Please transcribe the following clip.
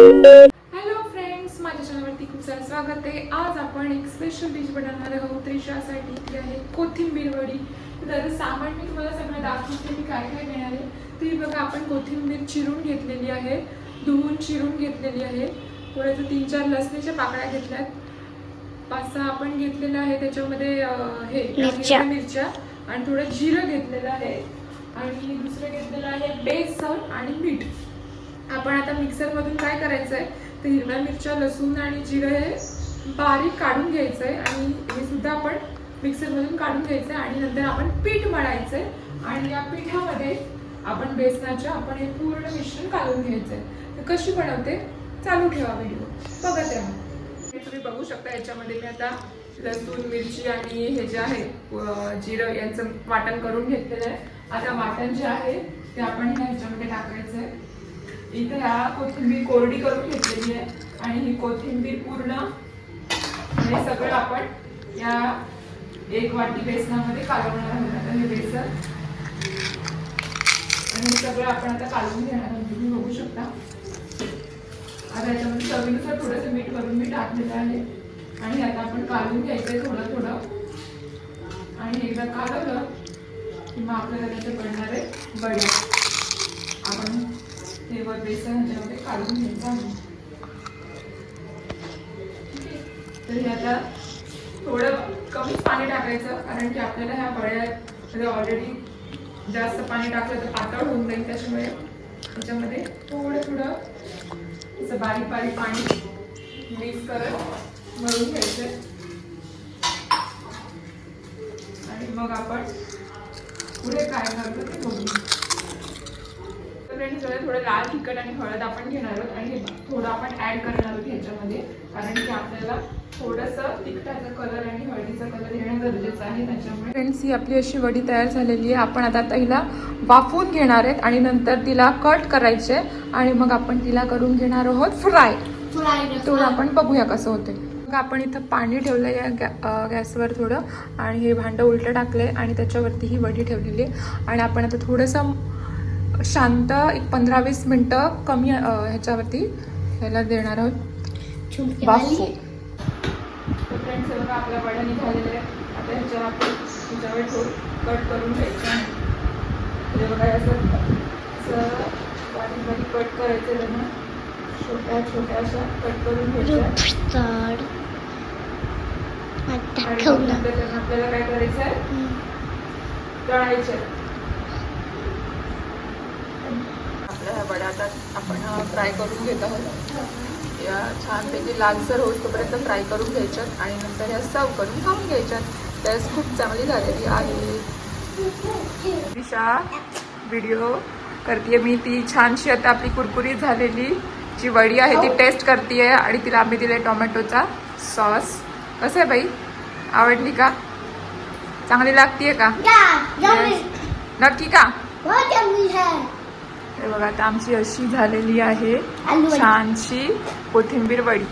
Hello friends, माझ्या चॅनलवरती खूप सारं स्वागत आहे. आज आपण एक स्पेशल डिश बनवणार आहोत त्रिशासाठी. ती आहे कोथिंबीर वडी. तर सामान मी तुम्हाला सगळं दाखवते मी काय काय घेणार आहे. ती बघा, आपण कोथिंबीर चिरून घेतलेली आहे, धुवून चिरून घेतलेली आहे. थोड्याशा 3-4 लसणीच्या पाकळ्या घेतल्यात, 5-6 आपण घेतलेलं आहे. त्याच्यामध्ये हे मिरच्या आणि थोडं जिरं घेतलेलं आहे आणि दुसरं घेतलेलं आहे बेसन आणि मीठ. आपण आता मिक्सर मधून काय करायचं आहे, तर हिरव्या मिरच्या, लसूण आणि जिरं हे बारीक काढून घ्यायचं आहे आणि हे सुद्धा आपण मिक्सर मधून काढून घ्यायचं आहे. आणि नंतर आपण पीठ मळायचं आहे आणि या पिठामध्ये आपण बेसनाच्या आपण हे पूर्ण मिश्रण काढून घ्यायचं आहे. तर कशी बनवते चालू ठेवा, व्हिडिओ बघत राहा. हे तुम्ही बघू शकता, याच्यामध्ये मी आता लसूण, मिरची आणि हे जे आहे जिरं यांचं वाटण करून घेतलेलं आहे. आता वाटण जे आहे ते आपण ह्याच्यामध्ये टाकायचं आहे. इथे ह्या कोथिंबीर कोरडी करून घेतलेली आहे आणि ही कोथिंबीर पूर्ण हे सगळं आपण या 1 वाटी बेसनामध्ये कालवणार आहोत. आता हे बेसन आणि हे सगळं आपण आता कालवून घेणार आहोत. तुम्ही बघू शकता. आता याच्यामध्ये चवीनुसार थोडंसं मीठ वरून मी टाकलेलं आहे आणि आता आपण कालवून घ्यायचंय थोडं थोडं. आणि एकदा कालवलं की मग आपल्याला त्याचे बनणारे वड्या आपण हे बेसन ह्याच्यामध्ये काढून घ्यायचं आहे. तर हे आता थोडं कमीच पाणी टाकायचं, कारण की आपल्याला ह्या वड्यामध्ये ऑलरेडी जास्त पाणी टाकलं तर पातळ होऊन जाईल. त्याच्यामुळे त्याच्यामध्ये थोडं थोडं असं बारीक बारीक पाणी मिक्स करत मळून घ्यायचं आणि मग आपण पुढे काय करतो ते बघू. थोडं लाल तिखट आणि हळद आपण घेणार आहोत आणि थोडं आपण ऍड करणार आहोत ह्याच्यामध्ये, कारण की आपल्याला थोडंसं तिखटाचा कलर आणि हळदीचा कलर येणं गरजेचं आहे. त्याच्यामुळे फ्रेंड्स, ही आपली अशी वडी तयार झालेली आहे. आपण आता हिला वाफवून घेणार आहेत आणि नंतर तिला कट करायचे आणि मग आपण तिला करून घेणार आहोत फ्राय. थोडं आपण बघूया कसं होते. मग आपण इथं पाणी ठेवलं आहे गॅसवर थोडं आणि हे भांडं उलटं टाकलंय आणि त्याच्यावरती ही वडी ठेवलेली आहे. आणि आपण आता थोडंसं शांत एक 15-20 मिनटं कमी ह्याच्यावरती ह्याला देणार आहोत वाफू. फ्रेंड्स, बघा आपल्या वड्या निघालेल्या आहेत. आता ह्याच्यावर आपण ह्याच्यावर कट करून घ्यायचं. हे बघा असं बारीक बारीक कट करायचं, त्यांना छोट्या छोट्या अशा कट करून घ्यायच्या. आणि आपल्याला काय करायचं आहे, तळायचं. ह्या वड्या आता आपण फ्राय करून घेत आहोत. या छानपैकी लालसर होत तोपर्यंत फ्राय करून घ्यायच्यात आणि नंतर या सर्व करून खाऊन घ्यायच्यात. त्यास खूप चांगली झालेली आहे. दिशा व्हिडिओ करते मी, ती छानशी आता आपली कुरकुरीत झालेली जी वडी आहे ती टेस्ट करते आणि तिला आम्ही दिले टोमॅटोचा सॉस. कसं आहे बाई, आवडली का? चांगली लागतीये का? नक्की का? हे बघा, आता आमची अशी झालेली आहे छानशी कोथिंबीर वडी.